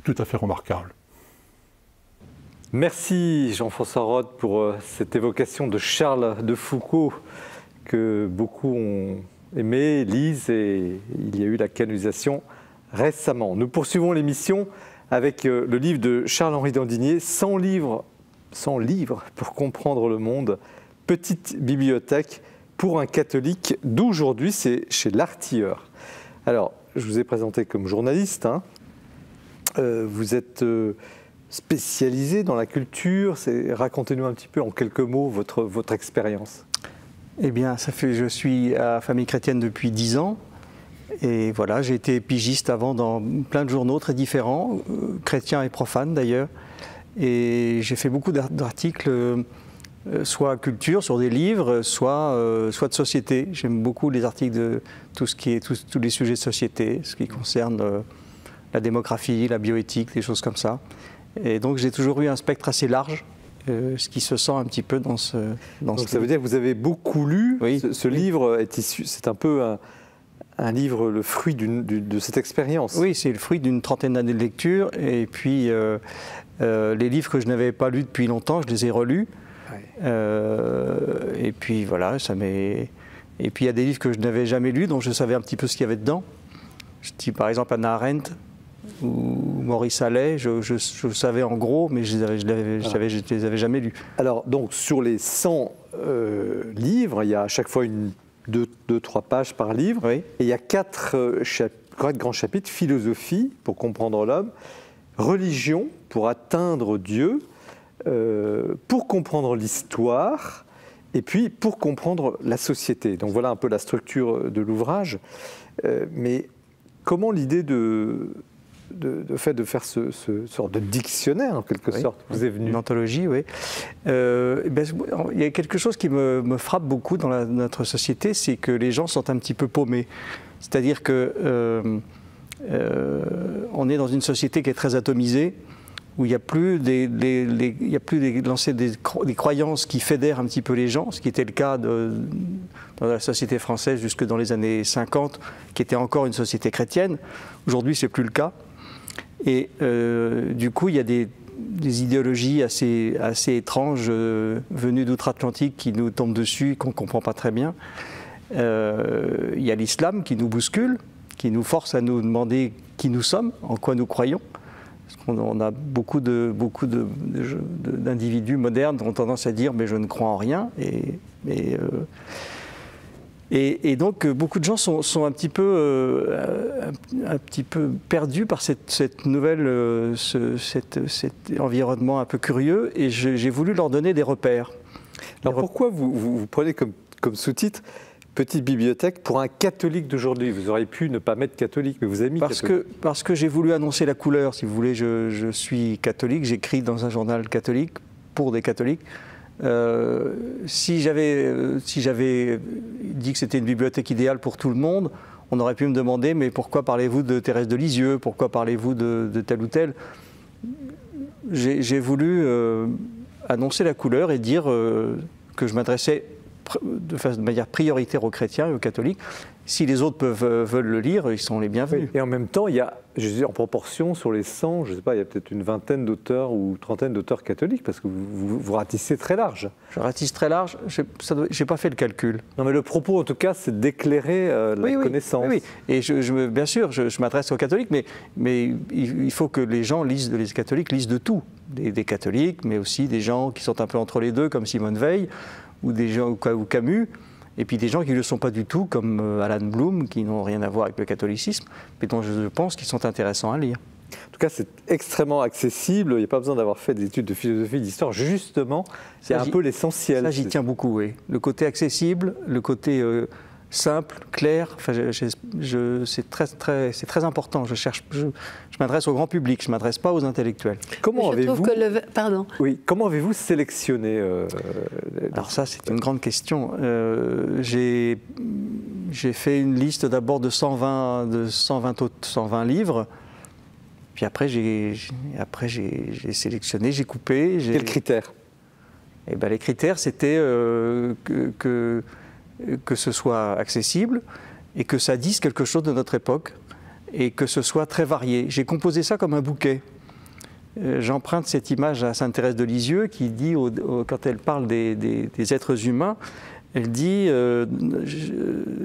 tout à fait remarquable. Merci Jean-François Roth pour cette évocation de Charles de Foucault que beaucoup ont aimé, lisent, et il y a eu la canonisation récemment. Nous poursuivons l'émission avec le livre de Charles-Henri Dandinier, 100 livres pour comprendre le monde, petite bibliothèque pour un catholique d'aujourd'hui, c'est chez L'Artilleur. Alors, je vous ai présenté comme journaliste, hein. Vous êtes spécialisé dans la culture, racontez-nous un petit peu en quelques mots votre expérience. Eh bien, je suis à Famille Chrétienne depuis 10 ans. Et voilà, j'ai été pigiste avant dans plein de journaux très différents, chrétiens et profanes d'ailleurs. Et j'ai fait beaucoup d'articles, soit culture, sur des livres, soit de société. J'aime beaucoup les articles de tous les sujets de société, ce qui concerne la démographie, la bioéthique, des choses comme ça. Et donc j'ai toujours eu un spectre assez large, ce qui se sent un petit peu dans ce donc ça veut dire que vous avez beaucoup lu. Oui, ce livre est issu, c'est un peu un livre, le fruit de cette expérience. Oui, c'est le fruit d'une trentaine d'années de lecture. Et puis, les livres que je n'avais pas lus depuis longtemps, je les ai relus. Ouais. Et puis, voilà, Et puis, il y a des livres que je n'avais jamais lus, dont je savais un petit peu ce qu'il y avait dedans. Je dis, par exemple, Hannah Arendt ou Maurice Allais, je savais en gros, mais je ne les avais jamais lus. Alors, donc, sur les 100 livres, il y a à chaque fois 2-3 pages par livre. Oui. Et il y a 4 grands chapitres: philosophie, pour comprendre l'homme; religion, pour atteindre Dieu; pour comprendre l'histoire; et puis pour comprendre la société. Donc voilà un peu la structure de l'ouvrage. Mais comment l'idée de faire ce sorte de dictionnaire, en quelque sorte, vous est venue? Une anthologie, oui. Il y a quelque chose qui me frappe beaucoup dans notre société, c'est que les gens sont un petit peu paumés. C'est-à-dire que on est dans une société qui est très atomisée, où il n'y a plus des croyances qui fédèrent un petit peu les gens, ce qui était le cas dans la société française jusque dans les années 50, qui était encore une société chrétienne. Aujourd'hui, ce n'est plus le cas. Et du coup, il y a des idéologies assez étranges venues d'outre-Atlantique qui nous tombent dessus et qu'on ne comprend pas très bien. Il y a l'islam qui nous bouscule, qui nous force à nous demander qui nous sommes, en quoi nous croyons. Parce qu'on a beaucoup d'individus modernes qui ont tendance à dire « mais je ne crois en rien ». Et donc, beaucoup de gens sont un petit peu perdus par cet environnement un peu curieux, et j'ai voulu leur donner des repères. Alors pourquoi vous prenez comme sous-titre « Petite bibliothèque pour un catholique d'aujourd'hui ». Vous auriez pu ne pas mettre catholique, mais vous avez mis catholique. Parce que j'ai voulu annoncer la couleur, si vous voulez. Je suis catholique, j'écris dans un journal catholique pour des catholiques. Si j'avais dit que c'était une bibliothèque idéale pour tout le monde, on aurait pu me demander « mais pourquoi parlez-vous de Thérèse de Lisieux? Pourquoi parlez-vous de tel ou tel ?» J'ai voulu annoncer la couleur et dire que je m'adressais de manière prioritaire aux chrétiens et aux catholiques. Si les autres veulent le lire, ils sont les bienvenus. Et en même temps, il y a, je veux dire, en proportion, sur les 100, je ne sais pas, il y a peut-être une vingtaine d'auteurs ou trentaine d'auteurs catholiques, parce que vous ratissez très large. Je ratisse très large, je n'ai pas fait le calcul. Non, mais le propos, en tout cas, c'est d'éclairer la connaissance. Oui. Et bien sûr, je m'adresse aux catholiques, mais il faut que les catholiques lisent de tout. Des catholiques, mais aussi des gens qui sont un peu entre les deux, comme Simone Veil, ou des gens ou Camus. Et puis des gens qui ne le sont pas du tout, comme Alan Bloom, qui n'ont rien à voir avec le catholicisme, mais dont je pense qu'ils sont intéressants à lire. En tout cas, c'est extrêmement accessible, il n'y a pas besoin d'avoir fait des études de philosophie, d'histoire, justement, c'est un peu l'essentiel. Ça, j'y tiens beaucoup, oui. Le côté accessible, le côté simple, clair, enfin, c'est très important. Je m'adresse au grand public, je ne m'adresse pas aux intellectuels. Comment avez-vous Pardon. Oui, comment avez-vous sélectionné Alors ça, c'est une grande question. J'ai fait une liste d'abord de 120 livres. Puis après, j'ai sélectionné, j'ai coupé. Quels critères? Eh ben, les critères, c'était que ce soit accessible et que ça dise quelque chose de notre époque et que ce soit très varié. J'ai composé ça comme un bouquet. J'emprunte cette image à Sainte Thérèse de Lisieux qui dit, quand elle parle des êtres humains, elle dit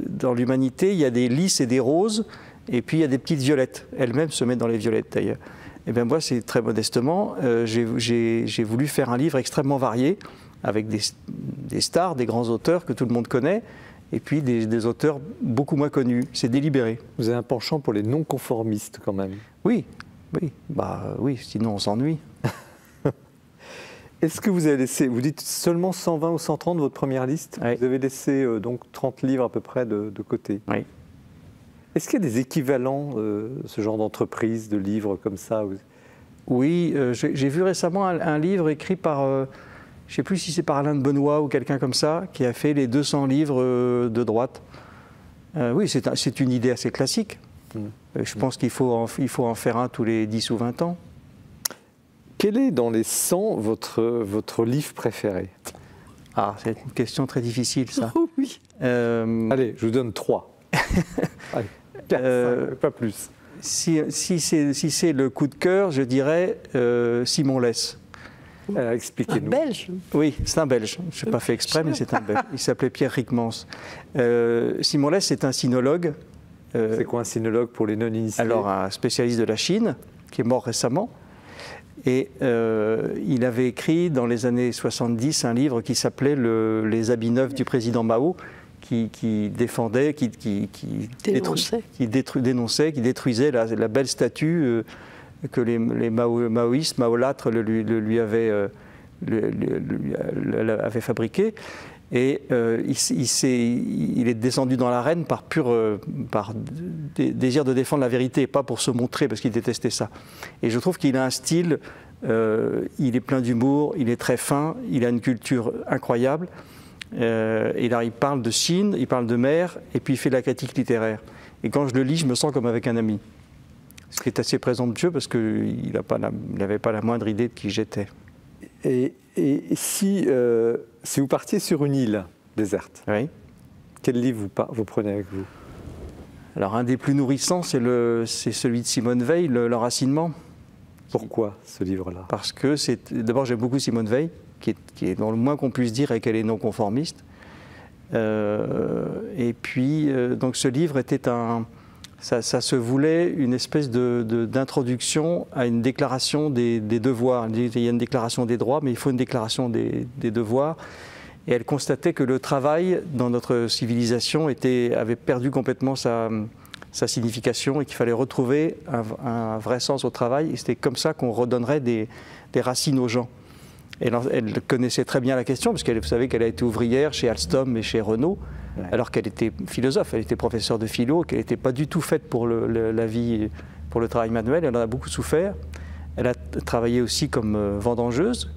dans l'humanité, il y a des lys et des roses, et puis il y a des petites violettes. Elle-même se met dans les violettes d'ailleurs. Et bien moi, c'est très modestement, j'ai voulu faire un livre extrêmement varié, avec des stars, des grands auteurs que tout le monde connaît, et puis des auteurs beaucoup moins connus. C'est délibéré. Vous avez un penchant pour les non-conformistes quand même. Oui, oui, sinon on s'ennuie. Est-ce que vous avez laissé, vous dites seulement 120 ou 130 de votre première liste, oui. Vous avez laissé donc 30 livres à peu près de côté. Oui. Est-ce qu'il y a des équivalents, ce genre d'entreprise, de livres comme ça? Oui, j'ai vu récemment un livre écrit par, je ne sais plus si c'est par Alain de Benoît ou quelqu'un comme ça, qui a fait les 200 livres de droite. Oui, c'est une idée assez classique. Je pense qu'il faut en faire un tous les 10 ou 20 ans. Quel est dans les 100 votre livre préféré? Ah, c'est une question très difficile, ça. Oh, oui. Allez, je vous donne 3. Allez, 4, 5, pas plus. Si c'est le coup de cœur, je dirais Simon Less. Expliquez-nous. Belge. Oui, c'est un Belge. Je n'ai pas fait exprès, mais c'est un Belge. Il s'appelait Pierre Rickmans. Simon Less est un sinologue. C'est quoi un sinologue pour les non-initiés? Alors, un spécialiste de la Chine, qui est mort récemment. Et il avait écrit dans les années 70 un livre qui s'appelait Les habits neufs du président Mao, qui défendait, qui détruisait la belle statue que les maoïstes, maolâtres lui avaient fabriquée. Et il est descendu dans l'arène par désir de défendre la vérité, pas pour se montrer, parce qu'il détestait ça. Et je trouve qu'il a un style, il est plein d'humour, il est très fin, il a une culture incroyable. Et là, il parle de Chine, il parle de mer, et puis il fait de la critique littéraire. Et quand je le lis, je me sens comme avec un ami. Ce qui est assez présomptueux, parce qu'il n'avait pas la moindre idée de qui j'étais. Et si vous partiez sur une île déserte, oui. Quel livre vous prenez avec vous? Alors, un des plus nourrissants, c'est celui de Simone Veil, L'Enracinement. Pourquoi ce livre-là? Parce que d'abord, j'aime beaucoup Simone Veil, qui est dans le moins qu'on puisse dire et qu'elle est non conformiste. Et puis, donc ce livre était ça se voulait une espèce d'introduction à une déclaration des devoirs. Il y a une déclaration des droits, mais il faut une déclaration des devoirs. Et elle constatait que le travail dans notre civilisation avait perdu complètement sa signification et qu'il fallait retrouver un vrai sens au travail. Et c'était comme ça qu'on redonnerait des racines aux gens. Elle connaissait très bien la question, parce vous savez qu'elle a été ouvrière chez Alstom et chez Renault, ouais. Alors qu'elle était philosophe, elle était professeure de philo, qu'elle n'était pas du tout faite pour la vie, pour le travail manuel. Elle en a beaucoup souffert. Elle a travaillé aussi comme vendangeuse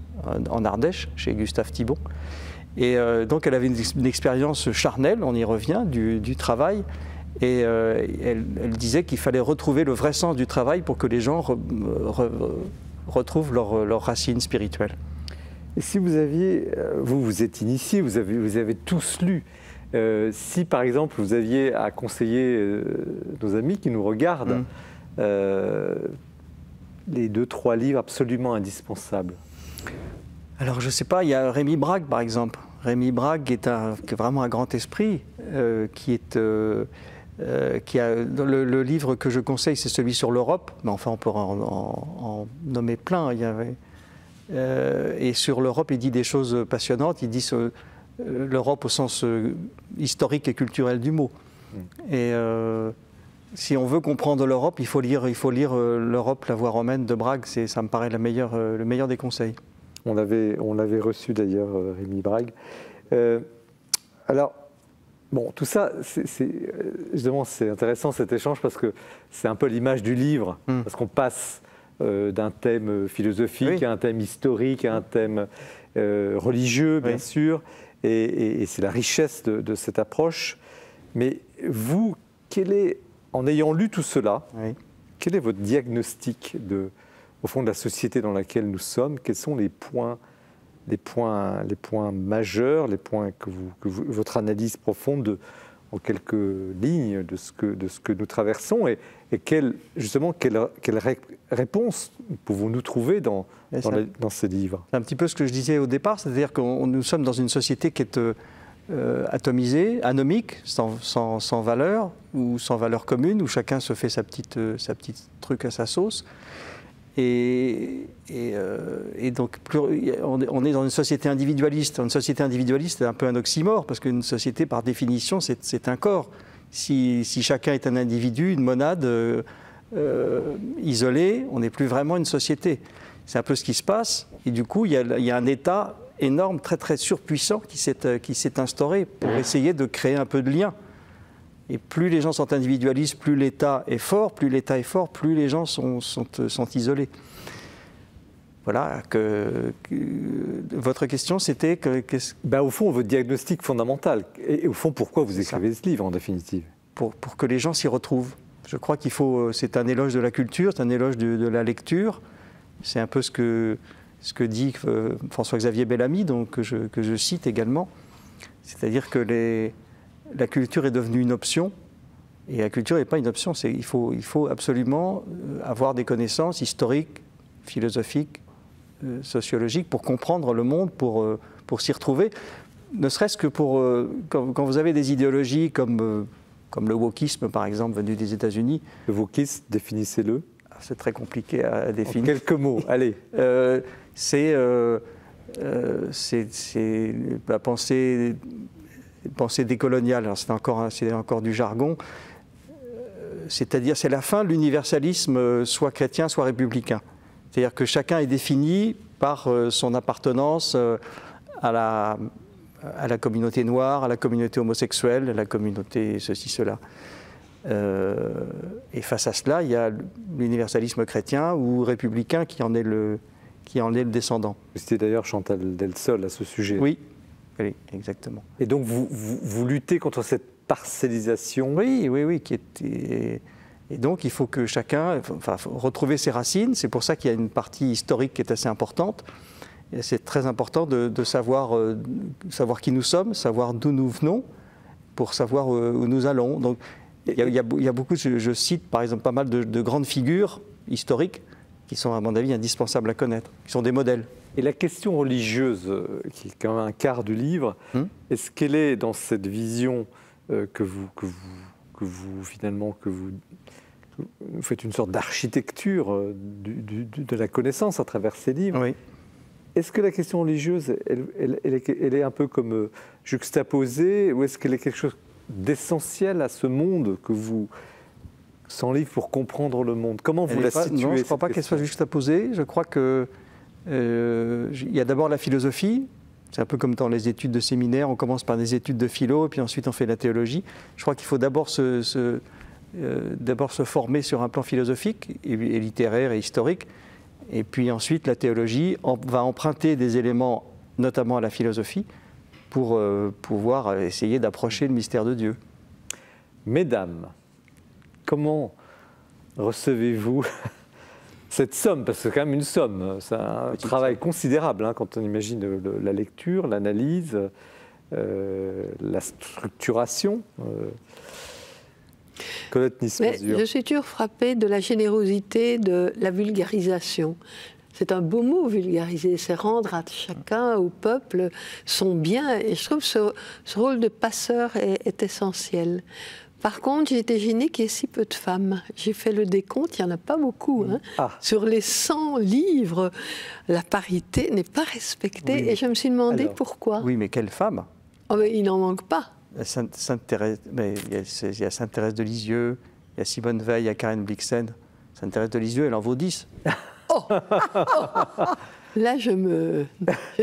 en Ardèche, chez Gustave Thibon. Et donc elle avait une expérience charnelle, on y revient, du travail. Et elle disait qu'il fallait retrouver le vrai sens du travail pour que les gens retrouvent leurs racines spirituelles. Et si vous aviez, vous êtes initié, vous avez tous lu, si par exemple vous aviez à conseiller nos amis qui nous regardent, les 2-3 livres absolument indispensables? Alors je ne sais pas, il y a Rémi Brague par exemple. Rémi Brague qui est vraiment un grand esprit, qui a le livre que je conseille, c'est celui sur l'Europe, mais enfin on peut en nommer plein. Et sur l'Europe, il dit des choses passionnantes. Il dit l'Europe au sens historique et culturel du mot. Et si on veut comprendre l'Europe, il faut lire l'Europe, la voie romaine de Brague. Ça me paraît le meilleur des conseils. On l'avait reçu d'ailleurs, Rémi Brague. Alors, bon, tout ça, justement, c'est intéressant cet échange parce que c'est un peu l'image du livre, parce qu'on passe d'un thème philosophique à un thème historique, à un thème religieux, bien sûr, et c'est la richesse de cette approche. Mais vous, en ayant lu tout cela, quel est votre diagnostic au fond de la société dans laquelle nous sommes? Quels sont les points majeurs, les points que votre analyse profonde en quelques lignes de ce que nous traversons et quelle réponse pouvons-nous trouver dans ce livre? C'est un petit peu ce que je disais au départ, c'est-à-dire que nous sommes dans une société qui est atomisée, anomique, sans valeur ou sans valeur commune, où chacun se fait sa petite truc à sa sauce. Et donc, on est dans une société individualiste. Une société individualiste, c'est un peu un oxymore, parce qu'une société, par définition, c'est un corps. Si chacun est un individu, une monade isolée, on n'est plus vraiment une société. C'est un peu ce qui se passe. Et du coup, il y a un État énorme, très très surpuissant, qui s'est instauré pour essayer de créer un peu de lien. Et plus les gens sont individualistes, plus l'État est fort, plus les gens sont isolés. Voilà, votre question c'était au fond, votre diagnostic fondamental, et au fond, pourquoi vous écrivez ce livre en définitive? Pour que les gens s'y retrouvent. Je crois qu'il faut, c'est un éloge de la culture, c'est un éloge de la lecture. C'est un peu ce que dit François-Xavier Bellamy, donc, que je cite également. C'est-à-dire que la culture est devenue une option, et la culture n'est pas une option. Il faut absolument avoir des connaissances historiques, philosophiques, sociologiques, pour comprendre le monde, pour s'y retrouver. Ne serait-ce que quand vous avez des idéologies comme le wokisme, par exemple, venu des États-Unis. Le wokisme, définissez-le. C'est très compliqué à définir. En quelques mots, allez. C'est la pensée décoloniale. Alors c'est encore du jargon. C'est-à-dire, c'est la fin de l'universalisme, soit chrétien, soit républicain. C'est-à-dire que chacun est défini par son appartenance à la communauté noire, à la communauté homosexuelle, à la communauté ceci, cela. Et face à cela, il y a l'universalisme chrétien ou républicain qui en est le descendant. C'était d'ailleurs Chantal Delsol à ce sujet. Oui, exactement. Et donc vous luttez contre cette parcellisation? Oui. Et donc il faut que chacun retrouver ses racines. C'est pour ça qu'il y a une partie historique qui est assez importante. Et c'est très important de savoir qui nous sommes, savoir d'où nous venons, pour savoir où nous allons. Donc, il y a beaucoup, je cite par exemple pas mal de grandes figures historiques qui sont à mon avis indispensables à connaître, qui sont des modèles. Et la question religieuse, qui est quand même un quart du livre, est-ce qu'elle est dans cette vision que vous faites une sorte d'architecture de la connaissance à travers ces livres? Oui. Est-ce que la question religieuse, elle est un peu comme juxtaposée, ou est-ce qu'elle est quelque chose d'essentiel à ce monde que vous s'enlivre pour comprendre le monde? Comment vous la situez? Non, je ne crois pas qu'elle soit juxtaposée. Je crois qu'il y a d'abord la philosophie. C'est un peu comme dans les études de séminaire, on commence par des études de philo, et puis ensuite on fait la théologie. Je crois qu'il faut d'abord se former sur un plan philosophique, et littéraire et historique, et puis ensuite la théologie va emprunter des éléments, notamment à la philosophie, pour pouvoir essayer d'approcher le mystère de Dieu. Mesdames, comment recevez-vous cette somme? Parce que c'est quand même une somme, c'est un travail considérable quand on imagine la lecture, l'analyse, la structuration. Colette Nismazur. Je suis toujours frappée de la générosité de la vulgarisation. C'est un beau mot, vulgariser, c'est rendre à chacun, au peuple, son bien. Et je trouve que ce rôle de passeur est essentiel. Par contre, j'ai été gênée qu'il y ait si peu de femmes. J'ai fait le décompte, il n'y en a pas beaucoup. Sur les 100 livres, la parité n'est pas respectée. Oui. Et je me suis demandé pourquoi. Oui, mais quelle femme? Il n'en manque pas. Il y a Sainte-Thérèse de Lisieux, il y a Simone Veil, il y a Karen Blixen. Sainte-Thérèse de Lisieux, elle en vaut 10. Là, je ne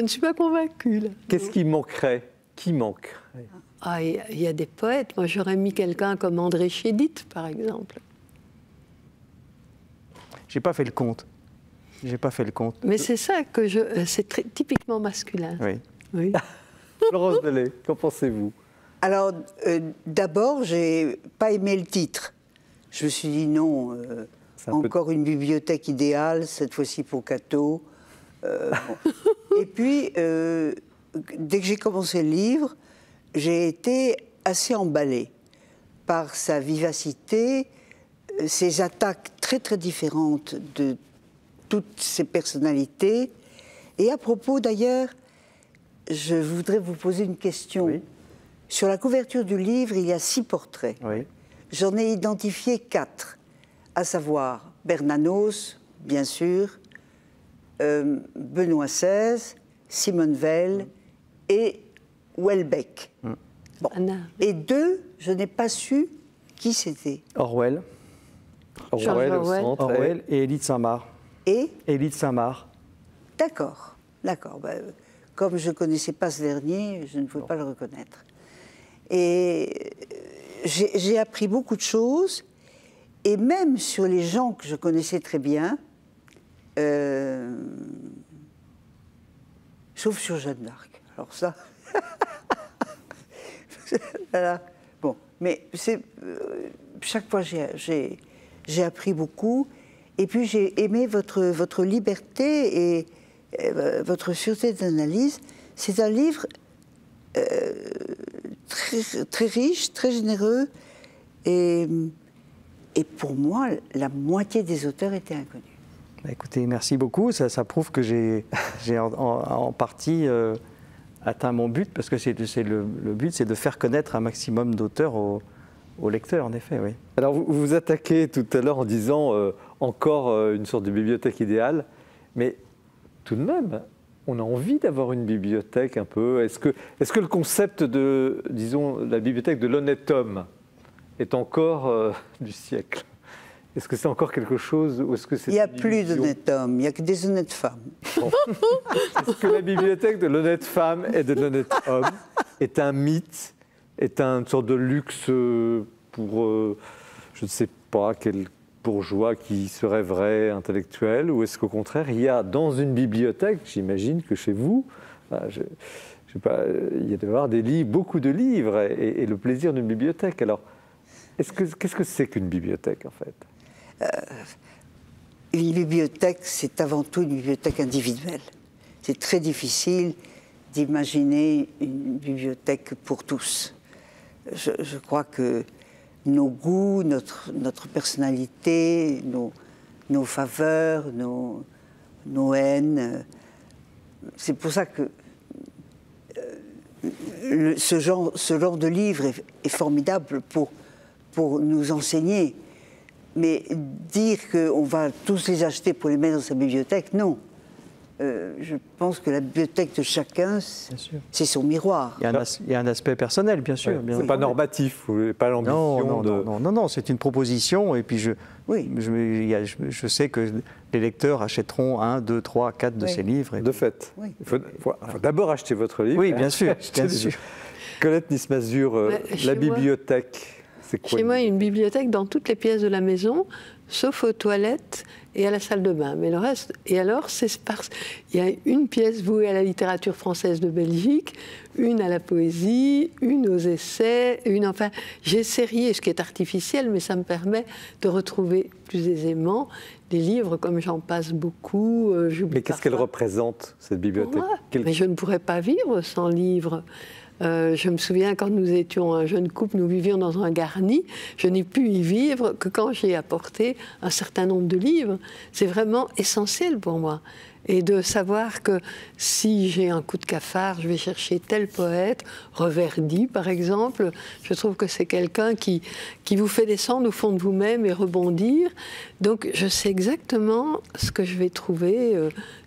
suis pas convaincue. Qu'est-ce qui manquerait? Qui manque? Il y a des poètes. Moi, j'aurais mis quelqu'un comme André Chédid, par exemple. J'ai pas fait le compte. Mais c'est ça que c'est typiquement masculin. Oui. Florence Delay, qu'en pensez-vous? Alors, d'abord, j'ai pas aimé le titre. Je me suis dit non, encore une bibliothèque idéale, cette fois-ci pour Cato. Bon. Et puis, dès que j'ai commencé le livre, j'ai été assez emballée. par sa vivacité, ses attaques très très différentes de toutes ses personnalités. Et à propos d'ailleurs, je voudrais vous poser une question. Oui. Sur la couverture du livre, il y a 6 portraits. Oui. J'en ai identifié 4, à savoir Bernanos, bien sûr, Benoît XVI, Simone Weil et Houellebecq. Bon. Anna. Et 2, je n'ai pas su qui c'était. Orwell. Orwell au Orwell. centre. Orwell et Édith Saint-Marc. Et Édith Saint-Marc. d'accord, d'accord. Ben, comme je ne connaissais pas ce dernier, je ne pouvais pas le reconnaître. Et j'ai appris beaucoup de choses, et même sur les gens que je connaissais très bien, sauf sur Jeanne d'Arc. Alors ça... voilà. Bon, mais chaque fois j'ai appris beaucoup, et puis j'ai aimé votre liberté et votre sûreté d'analyse. C'est un livre très, très riche, très généreux, et pour moi, la moitié des auteurs étaient inconnus. Écoutez, merci beaucoup. Ça prouve que j'ai en partie atteint mon but, parce que le but, c'est de faire connaître un maximum d'auteurs aux lecteurs, en effet, oui. Alors, vous vous attaquez tout à l'heure en disant encore une sorte de bibliothèque idéale, mais tout de même, on a envie d'avoir une bibliothèque un peu. Est-ce que le concept de, disons, la bibliothèque de l'honnête homme est encore du siècle? Est-ce que c'est encore quelque chose ou est-ce que c'est... Il n'y a plus d'honnêtes hommes, il n'y a que des honnêtes femmes. Bon. Est-ce que la bibliothèque de l'honnête femme et de l'honnête homme est un mythe, est une sorte de luxe pour, je ne sais pas, quel bourgeois qui se rêverait intellectuel, ou est-ce qu'au contraire, il y a dans une bibliothèque, j'imagine que chez vous, je sais pas, il y a d'avoir des livres, beaucoup de livres, et le plaisir d'une bibliothèque. Alors, qu'est-ce que c'est qu'une bibliothèque, en fait? Une bibliothèque, c'est avant tout une bibliothèque individuelle. C'est très difficile d'imaginer une bibliothèque pour tous. Je crois que nos goûts, notre personnalité, nos faveurs, nos haines, c'est pour ça que ce genre de livre est formidable pour nous enseigner. Mais dire qu'on va tous les acheter pour les mettre dans sa bibliothèque, non. Je pense que la bibliothèque de chacun, c'est son miroir. Il y a un aspect personnel, bien sûr. Ouais, c'est pas normatif, vous n'avez pas l'ambition de... Non, c'est une proposition. Et puis je sais que les lecteurs achèteront 1, 2, 3, 4 de ces livres. De fait. Oui. Il faut d'abord acheter votre livre. Oui, bien sûr. Bien sûr. Colette Nismazur, la bibliothèque... Chez moi, il y a une bibliothèque dans toutes les pièces de la maison, sauf aux toilettes et à la salle de bain. Mais le reste, et alors, c'est sparse. Il y a une pièce vouée à la littérature française de Belgique, une à la poésie, une aux essais, enfin, j'ai sérié, ce qui est artificiel, mais ça me permet de retrouver plus aisément des livres, comme j'en passe beaucoup. Mais qu'est-ce qu'elle représente, cette bibliothèque? Mais je ne pourrais pas vivre sans livres. Je me souviens, quand nous étions un jeune couple, nous vivions dans un garni. Je n'ai pu y vivre que quand j'ai apporté un certain nombre de livres. C'est vraiment essentiel pour moi. Et de savoir que si j'ai un coup de cafard, je vais chercher tel poète, Reverdy par exemple. Je trouve que c'est quelqu'un qui vous fait descendre au fond de vous-même et rebondir. Donc je sais exactement ce que je vais trouver.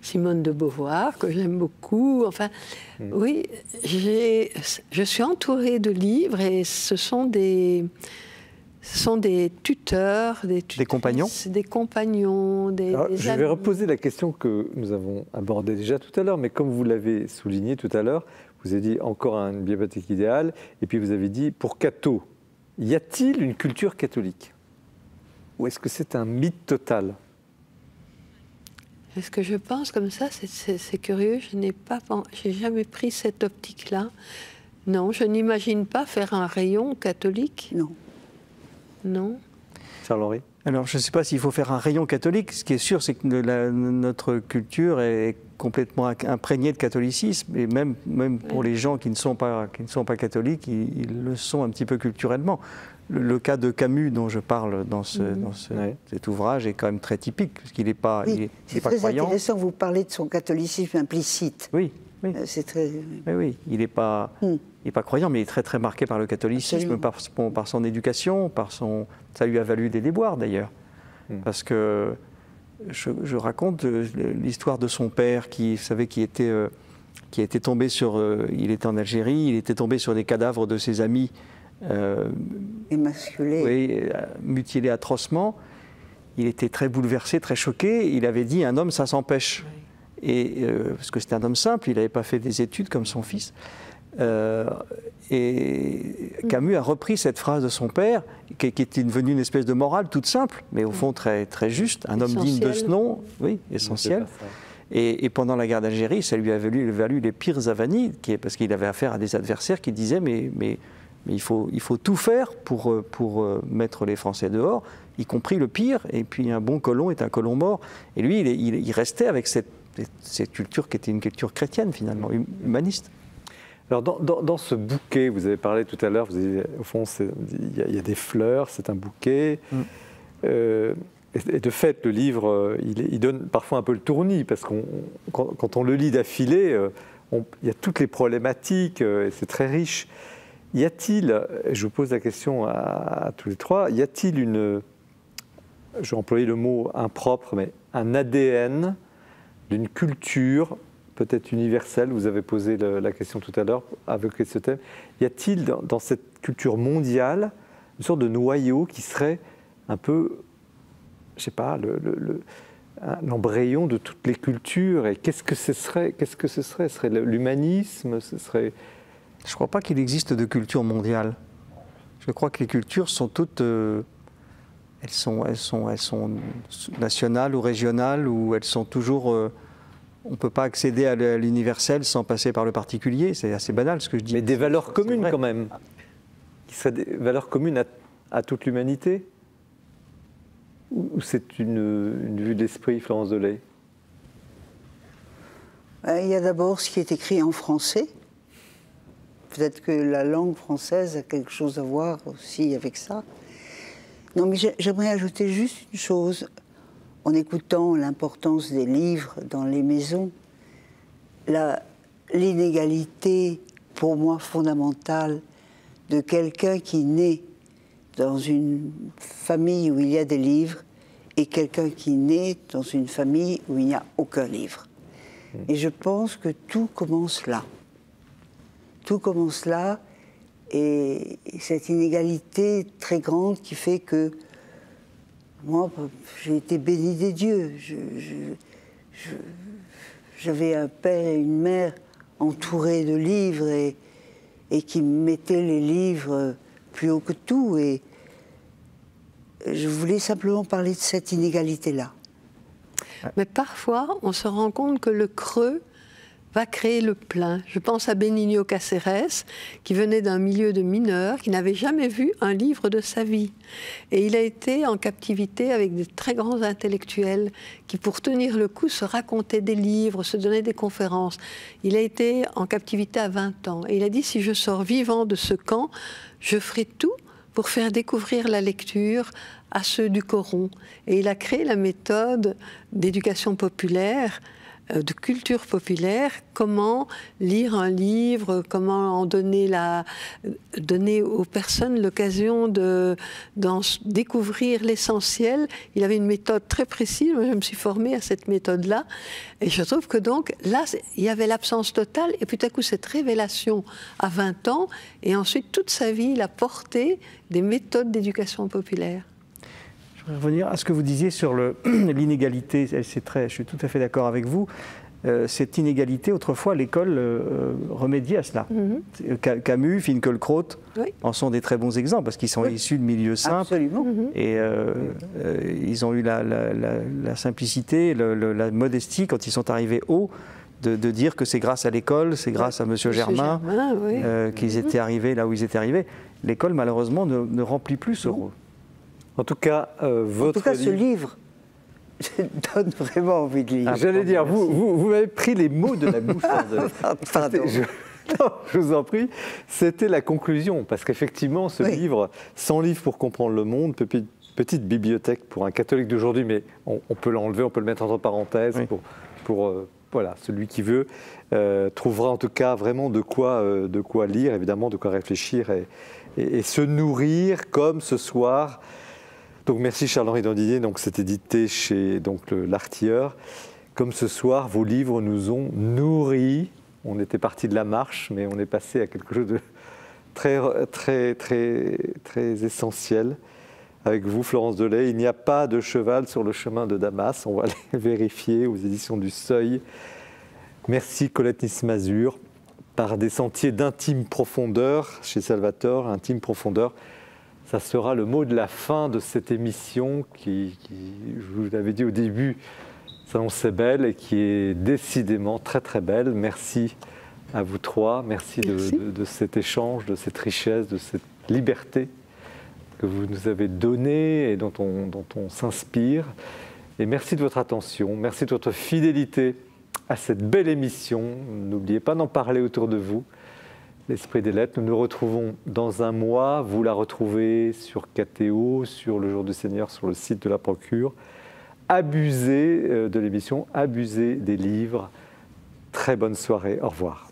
Simone de Beauvoir, que j'aime beaucoup. Enfin, oui, je suis entourée de livres et ce sont des tuteurs, des compagnons. Des compagnons, des je vais reposer la question que nous avons abordée déjà tout à l'heure, mais comme vous l'avez souligné tout à l'heure, vous avez dit encore une bibliothèque idéale, et puis vous avez dit, pour Cato, y a-t-il une culture catholique? Ou est-ce que c'est un mythe total? Est-ce que je pense comme ça? C'est curieux, j'ai jamais pris cette optique-là. Non, je n'imagine pas faire un rayon catholique. Non. Non. Charles-Henri? Alors, je ne sais pas s'il faut faire un rayon catholique. Ce qui est sûr, c'est que notre culture est complètement imprégnée de catholicisme. Et même pour les gens qui ne sont pas catholiques, ils le sont un petit peu culturellement. le cas de Camus dont je parle dans cet ouvrage est quand même très typique, parce qu'il n'est pas, oui, il est pas croyant. C'est très intéressant, vous parlez de son catholicisme implicite. Oui, oui. C'est très... Oui, il n'est pas, croyant, mais il est très très marqué par le catholicisme, par son éducation, ça lui a valu des déboires d'ailleurs. Parce que je raconte l'histoire de son père qui, vous savez, qui était tombé il était en Algérie, il était tombé sur des cadavres de ses amis émasculés. Oui, mutilés atrocement. Il était très bouleversé, très choqué. Il avait dit, un homme, ça s'empêche. Et parce que c'était un homme simple, il n'avait pas fait des études comme son fils. Et Camus a repris cette phrase de son père, qui était devenue une espèce de morale toute simple, mais au fond très, très juste. Un homme digne de ce nom, oui, essentiel. Et pendant la guerre d'Algérie, ça lui a valu les pires avanies, parce qu'il avait affaire à des adversaires qui disaient mais il faut tout faire pour mettre les Français dehors, y compris le pire. Et puis un bon colon est un colon mort. Et lui, il restait avec cette culture qui était une culture chrétienne finalement, humaniste. Alors dans ce bouquet, vous avez parlé tout à l'heure, vous avez, au fond il y a des fleurs, c'est un bouquet. Et de fait, le livre, il donne parfois un peu le tournis, parce que quand on le lit d'affilée, il y a toutes les problématiques, et c'est très riche. Y a-t-il, je vous pose la question à tous les trois, y a-t-il je vais employer le mot impropre, mais un ADN d'une culture peut-être universelle, vous avez posé la question tout à l'heure avec ce thème, y a-t-il dans cette culture mondiale une sorte de noyau qui serait un peu, je ne sais pas, l'embryon de toutes les cultures, et qu'est-ce que ce serait? Ce serait l'humanisme? Ce serait... Je ne crois pas qu'il existe de culture mondiale. Je crois que les cultures sont toutes, elles sont nationales ou régionales, ou elles sont toujours. On ne peut pas accéder à l'universel sans passer par le particulier. C'est assez banal ce que je dis. Mais des valeurs communes quand même, qui seraient des valeurs communes à toute l'humanité. Ou c'est une vue d'esprit, Florence Delay? Il y a d'abord ce qui est écrit en français. Peut-être que la langue française a quelque chose à voir aussi avec ça. Non, mais j'aimerais ajouter juste une chose. En écoutant l'importance des livres dans les maisons, l'inégalité, pour moi, fondamentale de quelqu'un qui naît dans une famille où il y a des livres et quelqu'un qui naît dans une famille où il n'y a aucun livre. Et je pense que tout commence là. Tout commence là, et cette inégalité très grande qui fait que moi, j'ai été bénie des dieux. J'avais un père et une mère entourés de livres et qui mettaient les livres plus haut que tout. Et je voulais simplement parler de cette inégalité-là. Mais parfois, on se rend compte que le creux va créer le plein. Je pense à Benigno Cáceres, qui venait d'un milieu de mineurs, qui n'avait jamais vu un livre de sa vie. Et il a été en captivité avec de très grands intellectuels qui, pour tenir le coup, se racontaient des livres, se donnaient des conférences. Il a été en captivité à 20 ans. Et il a dit, si je sors vivant de ce camp, je ferai tout pour faire découvrir la lecture à ceux du Coron. Et il a créé la méthode d'éducation populaire, de culture populaire, comment lire un livre, comment en donner aux personnes l'occasion d'en découvrir l'essentiel. Il avait une méthode très précise, moi je me suis formée à cette méthode-là, et je trouve que donc là, il y avait l'absence totale, et tout à coup cette révélation à 20 ans, et ensuite toute sa vie, il a porté des méthodes d'éducation populaire. Revenir à ce que vous disiez sur l'inégalité, je suis tout à fait d'accord avec vous. Cette inégalité, autrefois, l'école remédiait à cela. Camus, Finkielkraut en sont des très bons exemples, parce qu'ils sont issus de milieux simples. Absolument. Et ils ont eu la simplicité, la modestie, quand ils sont arrivés haut, de dire que c'est grâce à l'école, c'est grâce à M. Germain, qu'ils étaient arrivés là où ils étaient arrivés. L'école, malheureusement, ne remplit plus ce rôle. En tout cas, ce livre donne vraiment envie de lire. J'allais dire, vous m'avez pris les mots de la bouche. Pardon. Non, je vous en prie. C'était la conclusion, parce qu'effectivement, ce livre, 100 livres pour comprendre le monde, petite bibliothèque pour un catholique d'aujourd'hui, mais on peut l'enlever, on peut le mettre entre parenthèses pour voilà, celui qui veut trouvera en tout cas vraiment de quoi lire, évidemment, de quoi réfléchir et se nourrir comme ce soir. Donc merci Charles-Henri Dandinier, donc c'est édité chez l'Artilleur. Comme ce soir, vos livres nous ont nourris. On était parti de la marche, mais on est passé à quelque chose de très, très, très, très essentiel. Avec vous, Florence Delay, il n'y a pas de cheval sur le chemin de Damas. On va aller vérifier aux éditions du Seuil. Merci Colette Nice-Mazur. Par des sentiers d'intime profondeur, chez Salvatore, intime profondeur. Ça sera le mot de la fin de cette émission qui je vous l'avais dit au début, s'annonçait belle et qui est décidément très très belle. Merci à vous trois. Merci. De cet échange, de cette richesse, de cette liberté que vous nous avez donnée et dont on s'inspire. Et merci de votre attention, merci de votre fidélité à cette belle émission. N'oubliez pas d'en parler autour de vous. L'Esprit des Lettres, nous nous retrouvons dans un mois. Vous la retrouvez sur KTO, sur Le Jour du Seigneur, sur le site de la Procure. Abusez de l'émission, abusez des livres. Très bonne soirée, au revoir.